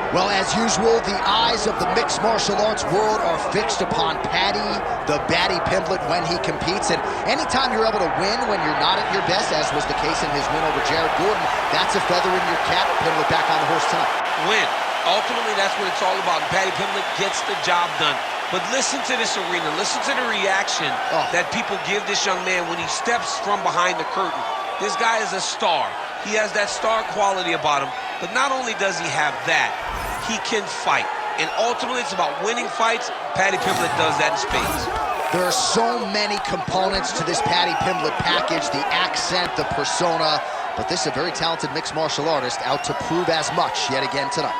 Well, as usual, the eyes of the mixed martial arts world are fixed upon Paddy, the Paddy Pimblett, when he competes. And anytime you're able to win when you're not at your best, as was the case in his win over Jared Gordon, that's a feather in your cap. Pimblett back on the horse tonight. Win. Ultimately, that's what it's all about. Paddy Pimblett gets the job done. But listen to this arena. Listen to the reaction that people give this young man when he steps from behind the curtain. This guy is a star. He has that star quality about him. But not only does he have that, he can fight. And ultimately, it's about winning fights. Paddy Pimblett does that in spades. There are so many components to this Paddy Pimblett package, the accent, the persona. But this is a very talented mixed martial artist out to prove as much yet again tonight.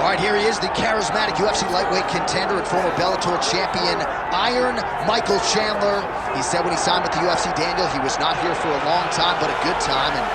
All right, here he is, the charismatic UFC lightweight contender and former Bellator champion, Iron Michael Chandler. He said when he signed with the UFC, Daniel, he was not here for a long time, but a good time, and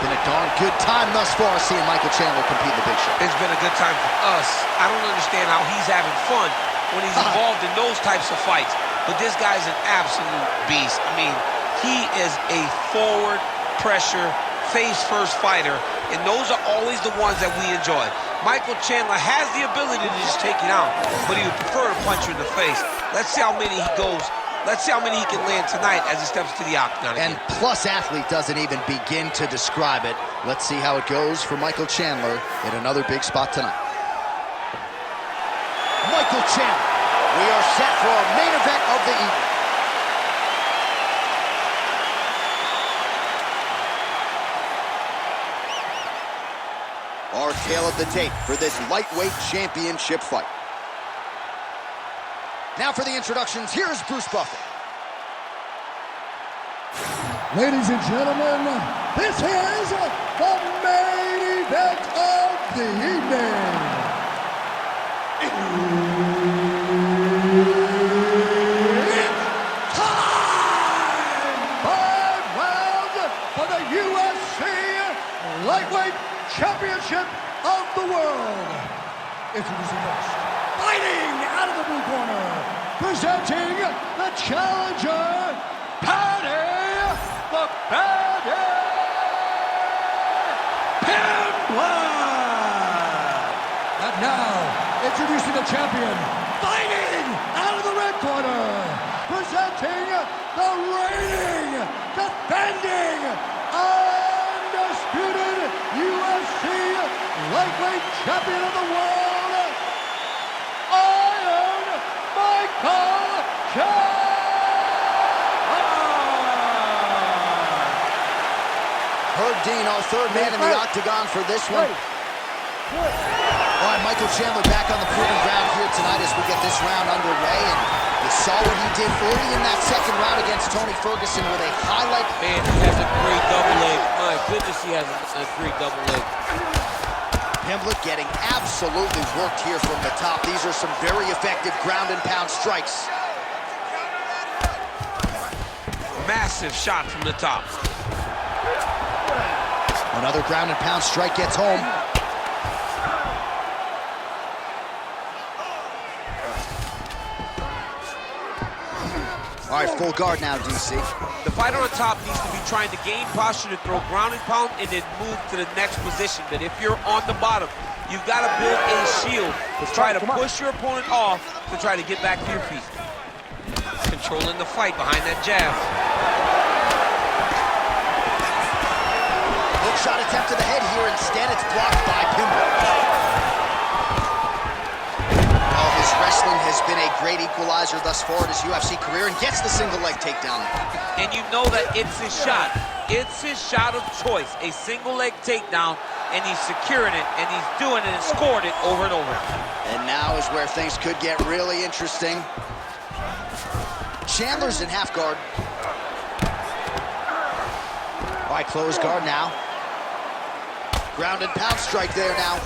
been a darn good time thus far seeing Michael Chandler compete in the big show. It's been a good time for us. I don't understand how he's having fun when he's involved in those types of fights, but this guy's an absolute beast. I mean, he is a forward pressure, face-first fighter, and those are always the ones that we enjoy. Michael Chandler has the ability to just take it out, but he would prefer to punch you in the face. Let's see how many he goes. Let's see how many he can land tonight as he steps to the octagon again. And plus athlete doesn't even begin to describe it. Let's see how it goes for Michael Chandler in another big spot tonight. Michael Chandler, we are set for our main event of the evening. Our tale of the tape for this lightweight championship fight. Now for the introductions, here's Bruce Buffer. Ladies and gentlemen, this is the main event of the evening. It's time! 5 rounds for the UFC Lightweight Championship of the world. Introducing first, fighting out of the blue corner, presenting the challenger, Paddy the Paddy Pimblett. And now, introducing the champion, fighting out of the red corner, presenting the reigning, defending, undisputed UFC lightweight champion of the world, Iron Michael Chandler. Herb Dean, our third man in the octagon for this one. All right, Michael Chandler back on the proving ground here tonight as we get this round underway. And you saw what he did early in that second round against Tony Ferguson with a highlight. Man, he has a great double leg. My goodness, he has a great double leg. Pimblett getting absolutely worked here from the top. These are some very effective ground and pound strikes. Massive shot from the top. Another ground and pound strike gets home. All right, full guard now, DC. The fighter on top needs to be trying to gain posture to throw ground and pound and then move to the next position. But if you're on the bottom, you've got to build a shield to try to push your opponent off to try to get back to your feet. Controlling the fight behind that jab. Hook shot attempt to the head here. Instead, it's blocked by Pimblett. Oh, his wrestling has been a great equalizer thus far in his UFC career and gets the single leg takedown. And you know that it's his shot. It's his shot of choice. A single leg takedown, and he's securing it, and he's doing it and scored it over and over. And now is where things could get really interesting. Chandler's in half guard. All right, close guard now. Ground and pound strike there now.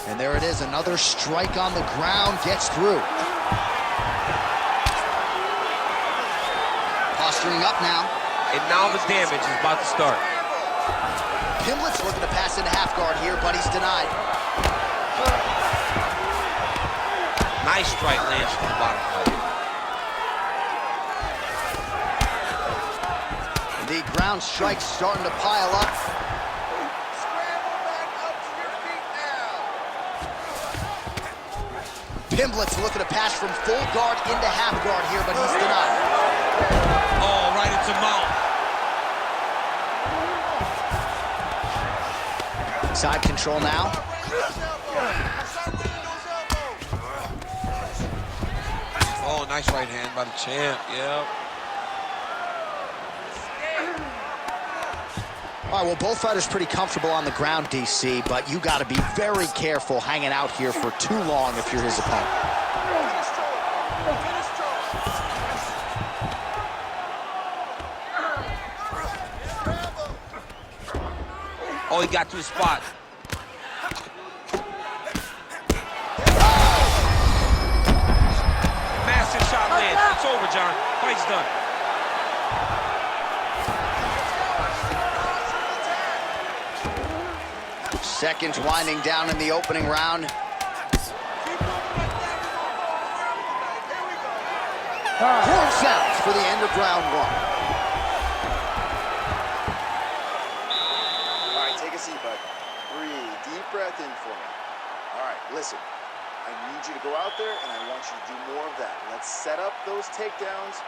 And there it is, another strike on the ground, gets through. Posturing up now. And now the damage is about to start. Pimblett's looking to pass into half guard here, but he's denied. Nice strike lands from the bottom plate. The ground strikes starting to pile up. Pimblett's looking to pass from full guard into half guard here, but he's denied. Oh, right into mount. Side control now. Oh, nice right hand by the champ, yep. All right, well, both fighters pretty comfortable on the ground, DC, but you got to be very careful hanging out here for too long if you're his opponent. Oh, he got to the spot. Massive shot lands. It's over, John. Fight's done. Seconds winding down in the opening round. Horn sounds for the end of round one. All right, take a seat, bud. Breathe. Deep breath in for me. All right, listen. I need you to go out there, and I want you to do more of that. Let's set up those takedowns.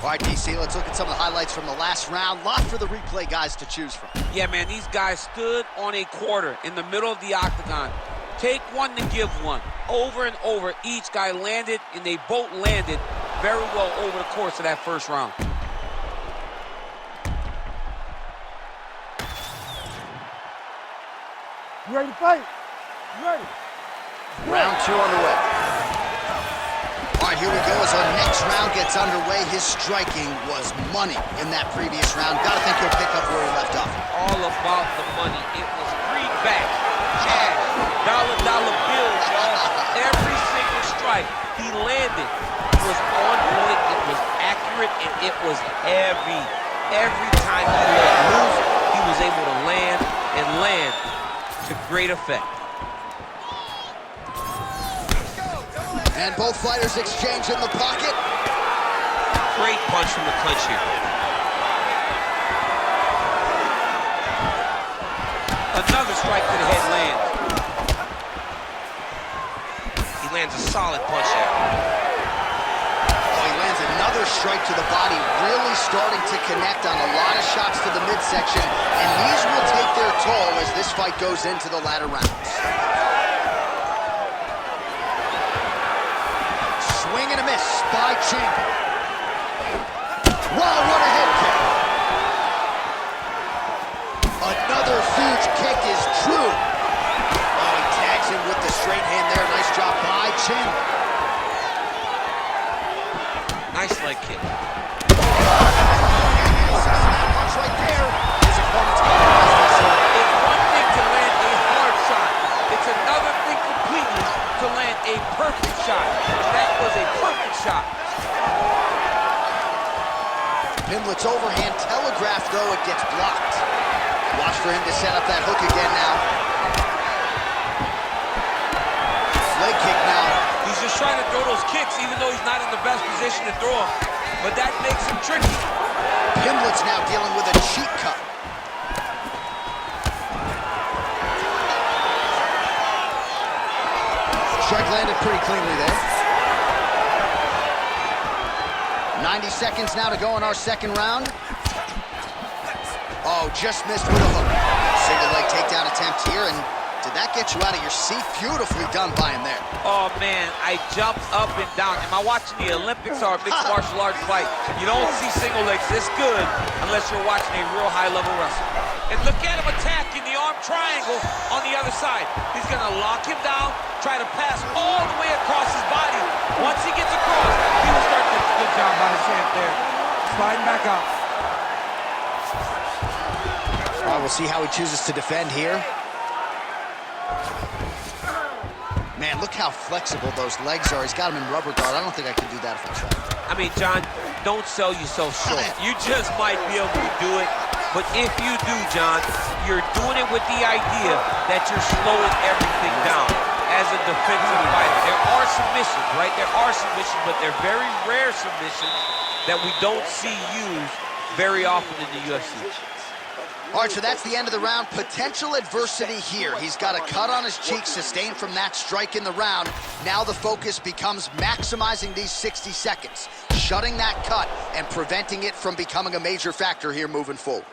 All right, DC, let's look at some of the highlights from the last round. Lot for the replay guys to choose from. Yeah, man, these guys stood on a quarter in the middle of the octagon. Take one to give one. Over and over, each guy landed, and they both landed very well over the course of that first round. You ready to fight? You ready? Round two on the way. All right, here we go as our next round gets underway. His striking was money in that previous round. Gotta think he'll pick up where he left off. All about the money. It was greenback, cash, dollar bills, y'all. Every single strike he landed was on point, it was accurate, and it was heavy. Every time he let loose, he was able to land and land to great effect. And both fighters exchange in the pocket. Great punch from the clinch here. Another strike to the head lands. He lands a solid punch there. Oh, he lands another strike to the body, really starting to connect on a lot of shots to the midsection, and these will take their toll as this fight goes into the latter rounds. Swing and a miss by Chandler. Wow, what a head kick. Another huge kick is true. Oh, he tags him with the straight hand there. Nice job by Chandler. Nice leg kick. Punch right there. His opponent's It's one thing to land a hard shot. It's another thing completely to land a perfect shot. That was a perfect shot. Pimblett's overhand telegraphed, though it gets blocked. Watch for him to set up that hook again now. Leg kick now. He's just trying to throw those kicks, even though he's not in the best position to throw them. But that makes him tricky. Pimblett's now dealing with a cheek cut. Strike landed pretty cleanly there. 90 seconds now to go in our second round. Oh, just missed with a hook. Single leg takedown attempt here, and did that get you out of your seat? Beautifully done by him there. Oh, man, I jumped up and down. Am I watching the Olympics or a mixed martial arts fight? You don't see single legs this good unless you're watching a real high-level wrestler. And look at him attacking the arm triangle on the other side. He's going to lock him down, try to pass all the way across his body. Once he gets across, he will start to... Good job by the champ there. Sliding back up. Well, we'll see how he chooses to defend here. Man, look how flexible those legs are. He's got them in rubber guard. I don't think I could do that if I tried. I mean, John, don't sell yourself short. You just might be able to do it. But if you do, John, you're doing it with the idea that you're slowing everything down as a defensive fighter. There are submissions, right? There are submissions, but they're very rare submissions that we don't see used very often in the UFC. All right, so that's the end of the round. Potential adversity here. He's got a cut on his cheek sustained from that strike in the round. Now the focus becomes maximizing these 60 seconds, shutting that cut and preventing it from becoming a major factor here moving forward.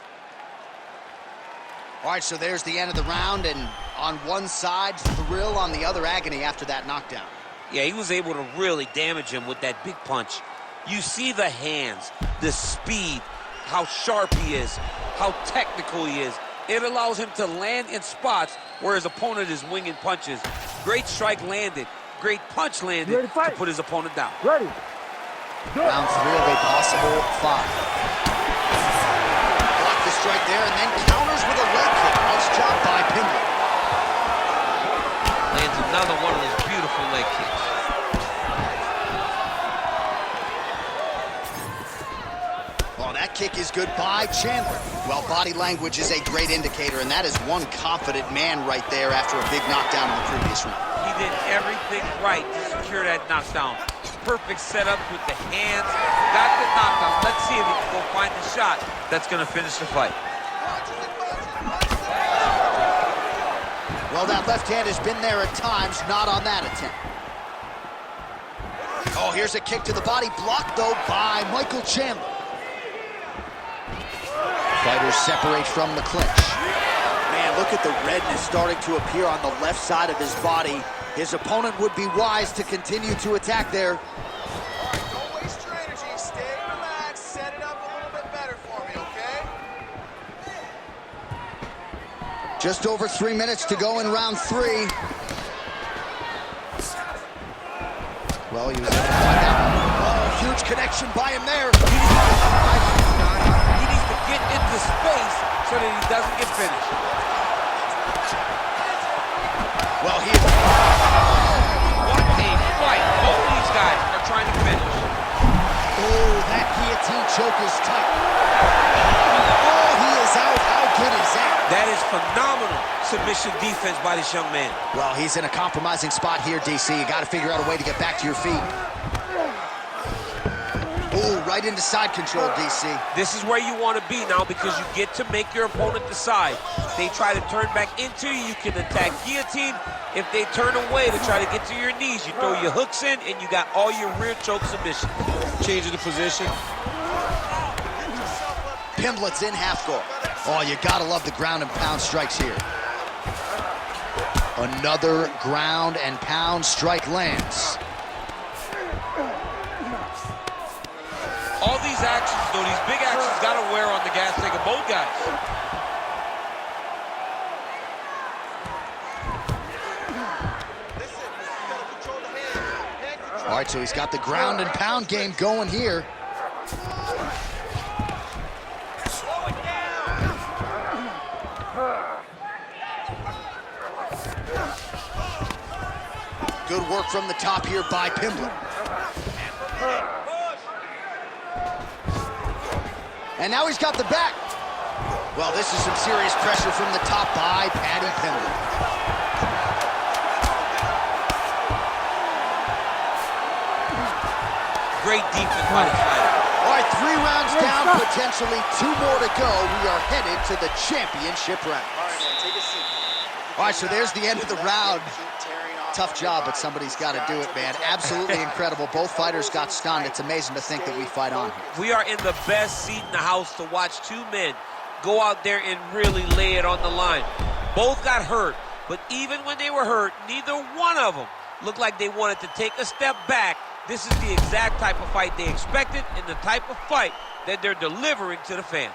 All right, so there's the end of the round, and on one side, thrill, on the other, agony after that knockdown. Yeah, he was able to really damage him with that big punch. You see the hands, the speed, how sharp he is, how technical he is. It allows him to land in spots where his opponent is winging punches. Great strike landed, great punch landed to put his opponent down. Ready. Round 3 of a possible 5. Block the strike there and then counters with a leg kick. Nice job by Pimblett. Lands another one of those beautiful leg kicks. Oh, that kick is good by Chandler. Well, body language is a great indicator, and that is one confident man right there after a big knockdown in the previous round. He did everything right to secure that knockdown. Perfect setup with the hands. Got the knockdown. Let's see if he can go find the shot that's going to finish the fight. Well, that left hand has been there at times, not on that attempt. Oh, here's a kick to the body, blocked, though, by Michael Chandler. Fighters separate from the clinch. Man, look at the redness starting to appear on the left side of his body. His opponent would be wise to continue to attack there. All right, don't waste your energy. Stay relaxed. Set it up a little bit better for me, okay? Just over 3 minutes to go in round 3. Well, he was able to find that one. Oh, huge connection by him there. He needs to get into space so that he doesn't get finished. Well, he is... What a fight. Both of these guys are trying to finish. Oh, that guillotine choke is tight. Oh, he is out. How good is that? That is phenomenal submission defense by this young man. Well, he's in a compromising spot here, DC. You got to figure out a way to get back to your feet. Oh, right into side control, DC. This is where you want to be now because you get to make your opponent decide. They try to turn back into you, you can attack guillotine. If they turn away to try to get to your knees, you throw your hooks in and you got all your rear choke submissions. Changing the position. Pimblett's in half guard. Oh, you gotta love the ground and pound strikes here. Another ground and pound strike lands. All these actions, though, these big actions gotta wear on the gas tank of both guys. All right, so he's got the ground and pound game going here. Good work from the top here by Pimblett. And now he's got the back. Well, this is some serious pressure from the top by Paddy Pimblett. Great defense by the fighter. All right, 3 rounds down, potentially 2 more to go. We are headed to the championship round. All right, man, take a seat. All right, so there's the end of the round. Tough job, but somebody's got to do it, man. Absolutely incredible. Both fighters got stunned. It's amazing to think that we fight on here. We are in the best seat in the house to watch 2 men go out there and really lay it on the line. Both got hurt, but even when they were hurt, neither one of them looked like they wanted to take a step back. This is the exact type of fight they expected and the type of fight that they're delivering to the fans.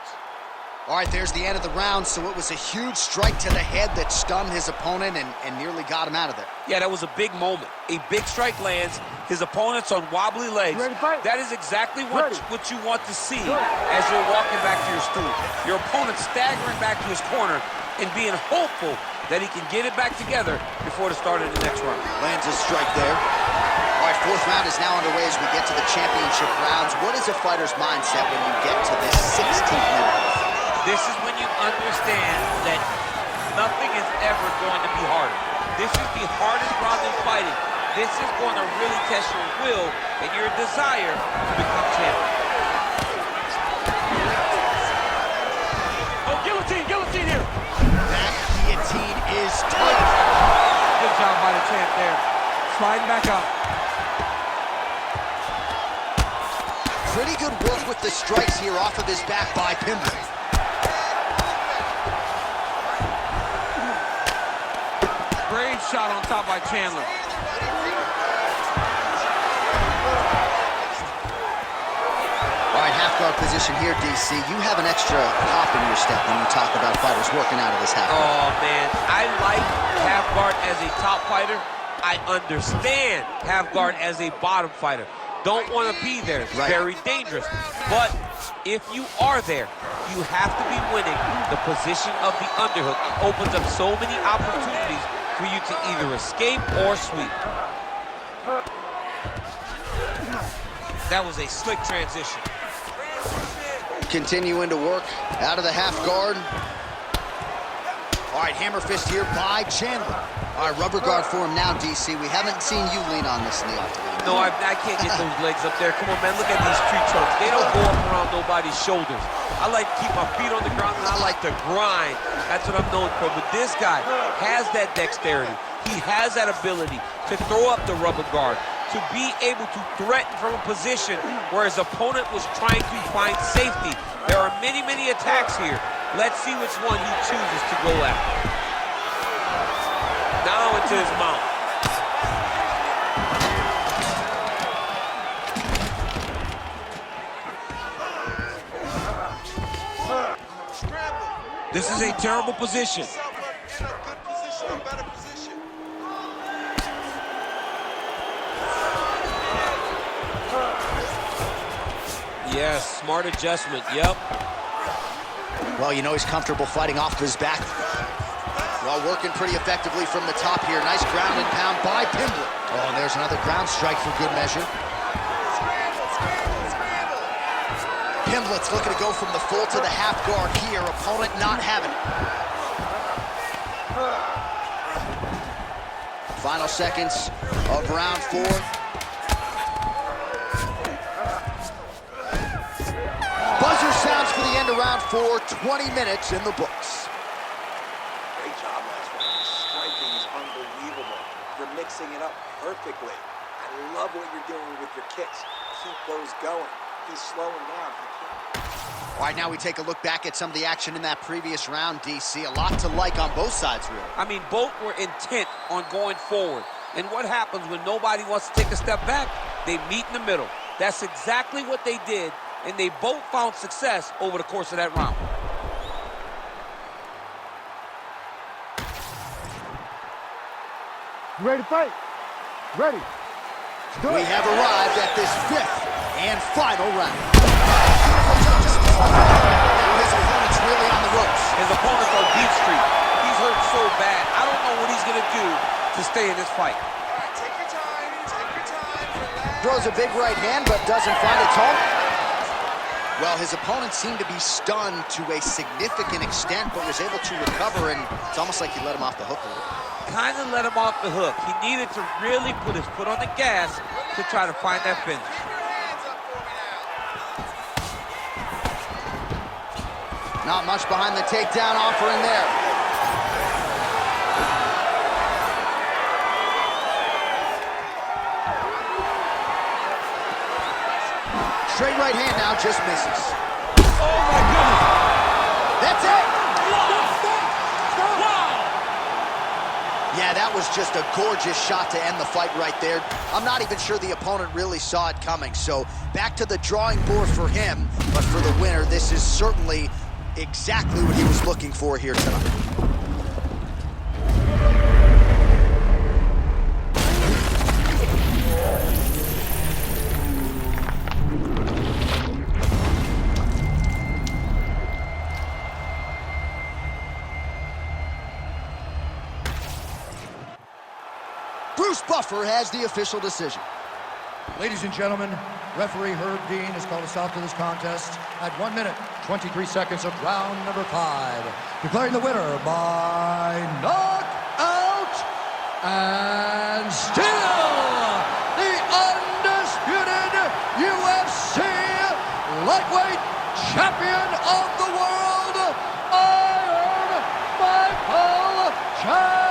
All right, there's the end of the round, so it was a huge strike to the head that stunned his opponent and nearly got him out of there. Yeah, that was a big moment. A big strike lands. His opponent's on wobbly legs. That is exactly what you want to see as you're walking back to your stool. Your opponent staggering back to his corner and being hopeful that he can get it back together before the start of the next round. Lands a strike there. All right, fourth round is now underway as we get to the championship rounds. What is a fighter's mindset when you get to this 16th minute? This is when you understand that nothing is ever going to be harder. This is the hardest round in fighting. This is going to really test your will and your desire to become champion. Oh, guillotine, guillotine here. That guillotine is tight. Good job by the champ there. Sliding back up. Pretty good work with the strikes here off of his back by Pimblett. Great shot on top by Chandler. All right, half guard position here, DC. You have an extra hop in your step when you talk about fighters working out of this half guard. Oh, man. I like half guard as a top fighter. I understand half guard as a bottom fighter. Don't want to be there. It's very dangerous. But if you are there, you have to be winning the position of the underhook. It opens up so many opportunities for you to either escape or sweep. That was a slick transition. Continuing to work out of the half guard. All right, hammer fist here by Chandler. All right, rubber guard for him now, DC. We haven't seen you lean on this in the octagon. No, I can't get those legs up there. Come on, man, look at these tree trunks. They don't go up around nobody's shoulders. I like to keep my feet on the ground, and I like to grind. That's what I'm known for. But this guy has that dexterity. He has that ability to throw up the rubber guard, to be able to threaten from a position where his opponent was trying to find safety. There are many, many attacks here. Let's see which one he chooses to go at. Now into his mouth. This is a terrible position. Yes, smart adjustment, yep. Well, you know he's comfortable fighting off his back. While working pretty effectively from the top here. Nice ground and pound by Pimblett. Oh, and there's another ground strike for good measure. Pimblett's looking to go from the full to the half guard here. Opponent not having it. Final seconds of round 4. Buzzer sounds for the end of round 4. 20 minutes in the books. Great job last round. Your striking is unbelievable. You're mixing it up perfectly. I love what you're doing with your kicks. Keep those going. He's slowing down. All right, now we take a look back at some of the action in that previous round, DC. A lot to like on both sides, really. I mean, both were intent on going forward. And what happens when nobody wants to take a step back? They meet in the middle. That's exactly what they did, and they both found success over the course of that round. You ready to fight? Ready. We have arrived at this 5th and final round. His opponent's really on the ropes. His opponent's on beat street. He's hurt so bad. I don't know what he's going to do to stay in this fight. All right, take your time. Take your time. Relax. Throws a big right hand, but doesn't find its home. Well, his opponent seemed to be stunned to a significant extent, but was able to recover, and it's almost like he let him off the hook a little. Kind of let him off the hook. He needed to really put his foot on the gas to try to find that finish. Not much behind the takedown offering there. Straight right hand now, just misses. Oh my goodness! That's it! Wow! Yeah, that was just a gorgeous shot to end the fight right there. I'm not even sure the opponent really saw it coming, so back to the drawing board for him. But for the winner, this is certainly exactly what he was looking for here tonight. Bruce Buffer has the official decision. Ladies and gentlemen, referee Herb Dean has called a stop to this contest at 1 minute, 23 seconds of round number 5. Declaring the winner by knockout and still the undisputed UFC lightweight champion of the world, Iron Michael Chandler.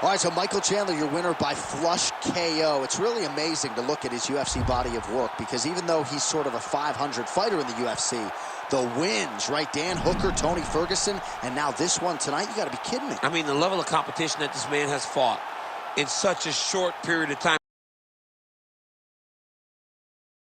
All right, so Michael Chandler, your winner by flush KO. It's really amazing to look at his UFC body of work because even though he's sort of a 500 fighter in the UFC, the wins, right? Dan Hooker, Tony Ferguson, and now this one tonight, you got to be kidding me. I mean, the level of competition that this man has fought in such a short period of time.